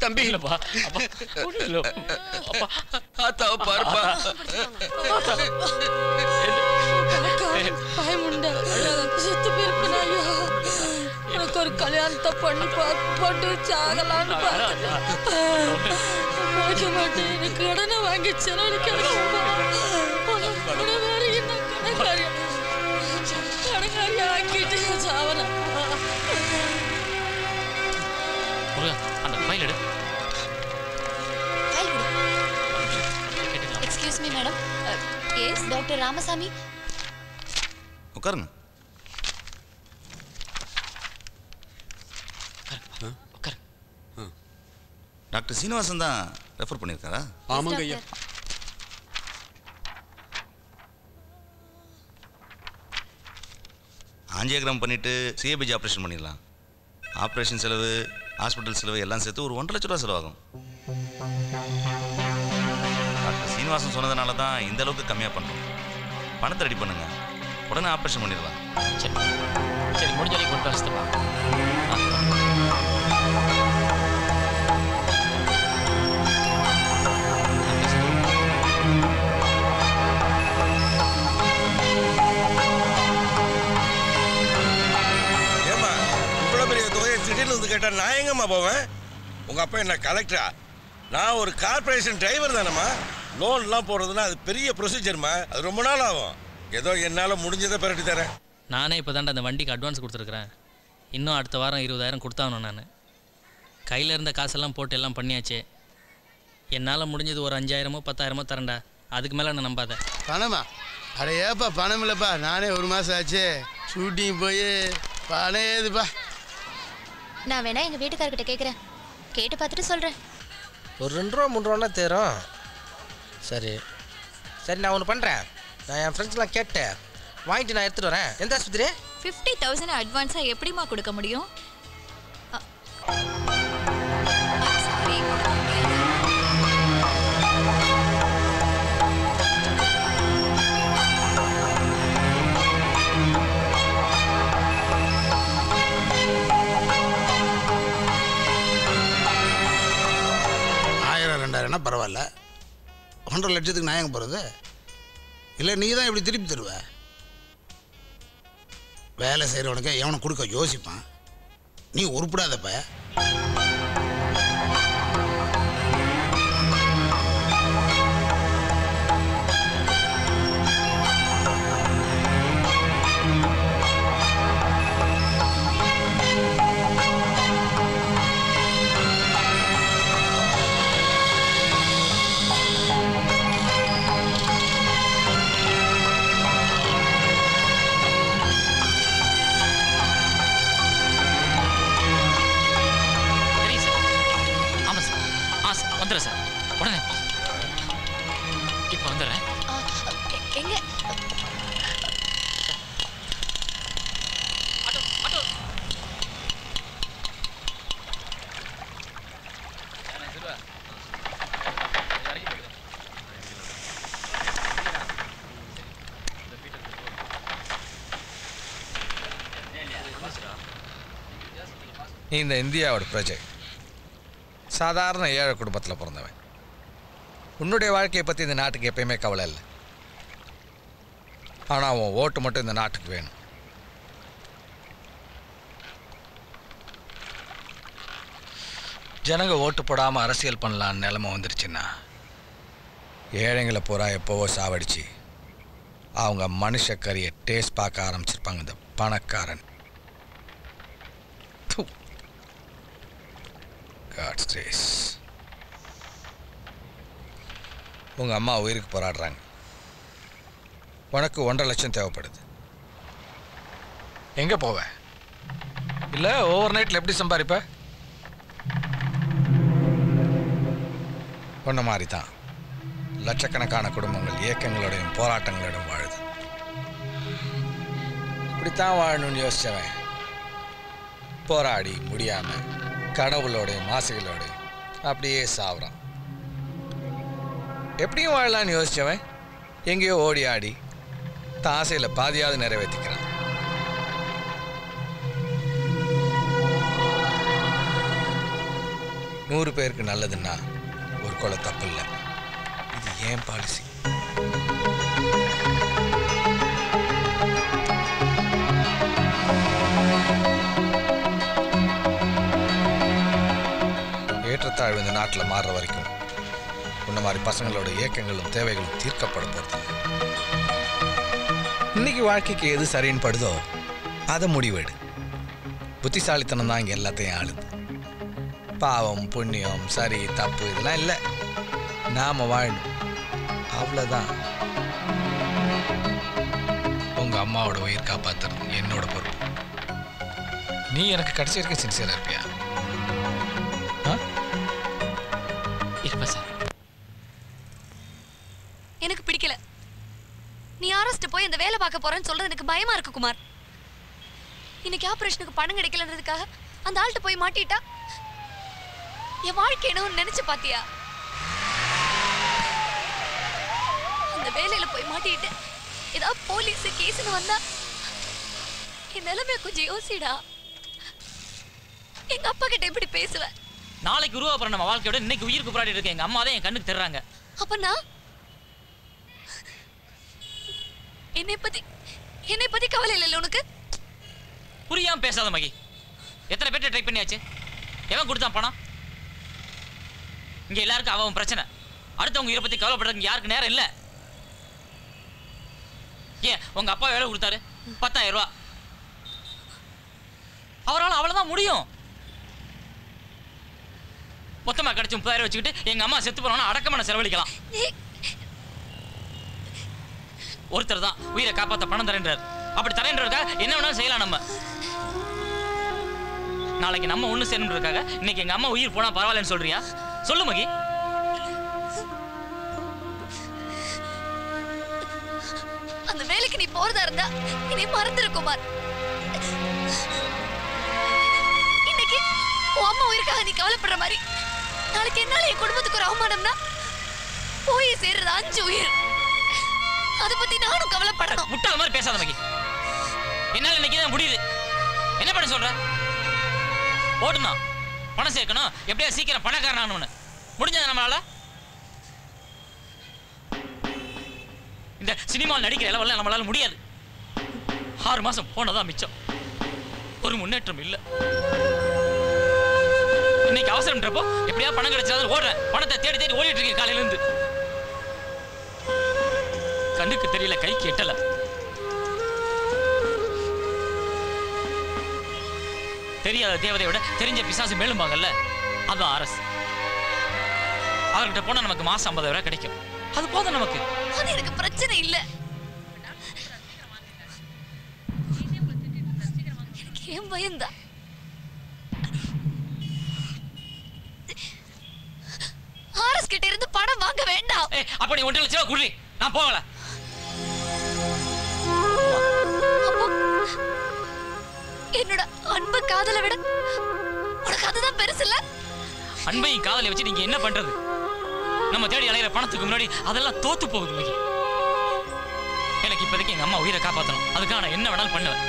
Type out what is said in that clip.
தம்பி இல்லப்பா அப்பா இல்ல அப்பா ஆத்தாவை பாருப்பா. பயமுண்டா செத்து போயிருப்பேன். ஐயோ எனக்கு ஒரு கல்யாணத்தை பண்ணி போட்டு சாகலான்னு பார்த்தேன். மாட்டேன். எனக்கு கடனை வாங்கி செலவழிக்க கடங்காரி ஆக்கிட்டு சாவன. அந்த ஃபைல் எடு. Excuse me madam. Yes doctor Ramasamy. உட்காருங்க. டாக்டர் சீனிவாசன் தான் ரெஃபர் பண்ணியிருக்காரா? ஆமாங்க ஐயா. ஆஞ்சியோகிராம் பண்ணிவிட்டு சிஏபிஜி ஆப்ரேஷன் பண்ணிடலாம். ஆப்ரேஷன் செலவு, ஹாஸ்பிட்டல் செலவு எல்லாம் சேர்த்து ஒரு 1.5 லட்ச ரூபா செலவாகும். டாக்டர் சீனிவாசன் சொன்னதுனால தான் இந்த அளவுக்கு கம்மியாக பண்ணுறோம். பணத்தை ரெடி பண்ணுங்க, உடனே ஆப்ரேஷன் பண்ணிடலாம். சரி சரி முடிஞ்ச வரைக்கும் கொண்டு வச்சுப்பா. கேட்டா நான் எங்கம்மா போவேன்? உங்க அப்பா என்ன கலெக்டரா? நான் ஒரு கார்பரேஷன் டிரைவர் தானம்மா. லோன்லாம் போடுறதுன்னா அது பெரிய ப்ரொசீஜர்மா. அது ரொம்ப நாள் ஆகும். ஏதோ என்னால் முடிஞ்சதை பெரட்டி தரேன். நானே இப்போ தாண்டா அந்த வண்டிக்கு அட்வான்ஸ் கொடுத்துருக்குறேன். இன்னும் அடுத்த வாரம் 20,000 கொடுத்தாகணும். நான் கையில் இருந்த காசெல்லாம் போட்டு எல்லாம் பண்ணியாச்சு. என்னால் முடிஞ்சது ஒரு 5,000மோ 10,000மோ தரேன்டா. அதுக்கு மேலே நான் நம்பாத. பணமா? அட ஏப்பா பணம் இல்லைப்பா. நானே ஒரு மாதம் ஆச்சு ஷூட்டிங் போய். பணம் ஏதுப்பா? நான் வேணா எங்கள் வீட்டுக்காரர்கிட்ட கேட்குறேன். கேட்டு பார்த்துட்டு சொல்கிறேன். ஒரு 2 ரூபா 3 ரூபான்னா தேரும். சரி சரி நான் ஒன்று பண்ணுறேன். நான் என் ஃப்ரெண்ட்ஸ்லாம் கேட்டேன், வாங்கிட்டு நான் எடுத்துகிட்டு வரேன். எந்த ஆஸ்பத்திரி? 50,000 அட்வான்ஸாக எப்படிமா கொடுக்க முடியும்? பரவாயில்ல. 1.5 லட்சத்துக்கு நான் எங்க போகிறது? இல்லை நீ தான் இப்படி திருப்பி தருவ? வேலை செய்கிறவனுக்கு எவனை கொடுக்க யோசிப்பான். நீ உருப்படாதப்ப. வந்துடுறேன் சார், உடனே இப்போ வந்துடுறேன். எங்க இந்த இந்தியாவோட பிரஜை, சாதாரண ஏழை குடும்பத்தில் பிறந்தவன். உன்னுடைய வாழ்க்கையை பற்றி இந்த நாட்டுக்கு எப்பயுமே கவலை இல்லை. ஆனால் உன் ஓட்டு மட்டும் இந்த நாட்டுக்கு வேணும். ஜனங்க ஓட்டு போடாமல் அரசியல் பண்ணலான்னு நிலைமை வந்துருச்சுன்னா ஏழைங்களை பூரா எப்போவோ சாவடிச்சு அவங்க மனுஷக்கறியை டேஸ்ட் பார்க்க ஆரம்பிச்சிருப்பாங்க இந்த பணக்காரன். God's grace. உங்கள் அம்மா உயிருக்கு போராடுறாங்க. உனக்கு 1.5 லட்சம் தேவைப்படுது. எங்கே போவ? இல்லை ஓவர் நைட்டில் எப்படி சம்பாதிப்ப? ஒன்றை மாதிரி தான் லட்சக்கணக்கான குடும்பங்கள் இயக்கங்களோடையும் போராட்டங்களோடையும் வாழுது. இப்படித்தான் வாழணும்னு யோசித்தவன் போராடி முடியாமல் கனவுகளோடையும் ஆசைகளோடையும் அப்படியே சாவுறான். எப்படியும் வாழலான்னு யோசித்தவன் எங்கேயோ ஓடி ஆடி தான் ஆசையில் பாதியாவது நிறைவேற்றிக்கிறான். 100 பேருக்கு நல்லதுன்னா ஒரு கொலை தப்பு இல்லை. இது ஏன் பாலிசி. ஏற்றத்தாழ்வு இந்த நாட்டில் மாறுற வரைக்கும் இந்த மாதிரி பசங்களோட இயக்கங்களும் தேவைகளும் தீர்க்கப்பட போகிறது. இன்னைக்கு வாழ்க்கைக்கு எது சரின்னு படுதோ அதை முடிவெடு. புத்திசாலித்தனம் தான் இங்கே எல்லாத்தையும் ஆளுது. பாவம் புண்ணியம் சரி தப்பு இதெல்லாம் இல்லை. நாம வாழணும், அவ்வளோதான். உங்கள் அம்மாவோட உயிர் காப்பாற்றுறது என்னோட பொறுப்பு. நீ எனக்கு கடைசி வரைக்கும் சின்சியராக இருப்பியா? இருப்பா சார். எனக்கு பிடிக்கல. நீ ஆரஸ்ட் போய் அந்த வேலை பார்க்க போறேன்னு சொல்றது எனக்கு பயமா இருக்கு குமார். இன்னைக்கு ஆபரேஷனுக்கு பணம் கிடைக்கலன்றதுக்காக அந்த ஆள்கிட்ட போய் மாட்டிட்டா என் வாழ்க்கை என்ன நினைச்சு பாத்தியா? அந்த வேலையில போய் மாட்டிட்டு ஏதாவது போலீஸ் கேஸ்னு வந்தா என் நிலைமை கொஞ்சம் யோசிடா. எங்க அப்பா கிட்ட எப்படி பேசுவ? நாளைக்கு உருவாப்புற நம்ம வாழ்க்கையோட இன்னைக்கு உயிருக்கு போராடி இருக்க எங்க அம்மா தான் என் கண்ணுக்கு தர்றாங்க. அப்ப நான் என்னை பத்தி கவலை இல்லை உனக்கு? புரியாம பேசாத மகி. எத்தனை பேர்ட்ட ட்ரை பண்ணியாச்சு? எவன் கொடுத்தான் பணம்? இங்க எல்லாருக்கும் அவன் பிரச்சனை. அடுத்தவங்க உயிரை பத்தி கவலைப்படுறதுக்கு யாருக்கு நேரம் இல்லை. ஏன் உங்க அப்பா வேலை கொடுத்தாரு 10,000 ரூபா. அவரால் அவ்வளவுதான் முடியும். மொத்தமா கிடைச்சி 30,000 வச்சுக்கிட்டு எங்க அம்மா செத்து போனோம்னா அடக்கமான செலவழிக்கலாம். ஒருத்தர் தான் உயிரை காப்பாற்ற பணம் தரேன்றார். அப்படி தரேன்றதுக்காக என்ன வேணாலும் செய்யலாம். நம்ம நாளைக்கு நம்ம ஒண்ணு சேரணுன்றதுக்காக இன்னைக்கு எங்க அம்மா உயிர் போனா பரவாயில்லன்னு சொல்றியா? சொல்லு மகி. அந்த வேலைக்கு நீ போறதா இருந்தா இனி மறந்துரு குமார். இன்னைக்கு உன் அம்மா உயிருக்காக நீ கவலைப்படுற மாதிரி நாளைக்கு என்னால என் குடும்பத்துக்கு ஒரு அவமானம்னா போய் சேர்றது 5 உயிர். அதை பத்தி நானும் கவலைப்படணும். முட்டாள் மாதிரி பேசாத மகி. என்னால இன்னைக்கு தான் முடியுது. என்ன பண்ண சொல்ற? ஓடணும், பணம் சேர்க்கணும், எப்படியா சீக்கிரம் பணக்காரனானு முடிஞ்சது நம்மளால. இந்த சினிமாவில் நடிக்கிற அளவெல்லாம் நம்மளால முடியாது. 6 மாசம் போனதான் மிச்சம். ஒரு முன்னேற்றம் இல்லை. இன்னைக்கு அவசரம்ன்றப்போ எப்படியா பணம் கிடைச்சாலும் ஓடுறேன். பணத்தை தேடி தேடி ஓடிட்டு இருக்கேன் காலையில இருந்து. கண்ணுக்கு தெரியல, கைக்கு எட்டல. தெரியாத தேவதை விட தெரிஞ்ச பிசாசு மேலும்பாங்கல்ல, அதுதான் அரசு. அவர்கிட்ட போனா நமக்கு மாசம் 50,000 ரூபாய் கிடைக்கும். அது போதும் நமக்கு. அது எனக்கு பிரச்சனை இல்ல. எனக்கு ஏன் பயந்தா? ஆர்எஸ் கிட்ட இருந்து பணம் வாங்க வேண்டாம். அப்ப நீ 1 லட்சம் ரூபாய் குடி, நான் போகல. என்னோட அன்பு காதலை விட உனக்கு அதுதான் பெருசு இல்ல? அன்பையும் காதலை வச்சு நீங்க என்ன பண்றது? நம்ம தேடி அலையிற பணத்துக்கு முன்னாடி அதெல்லாம் தோத்து போகுது. எனக்கு இப்போதைக்கு எங்க அம்மா உயிரை காப்பாற்றணும். அதுக்காக நான் என்ன வேணாலும் பண்ணுவேன்.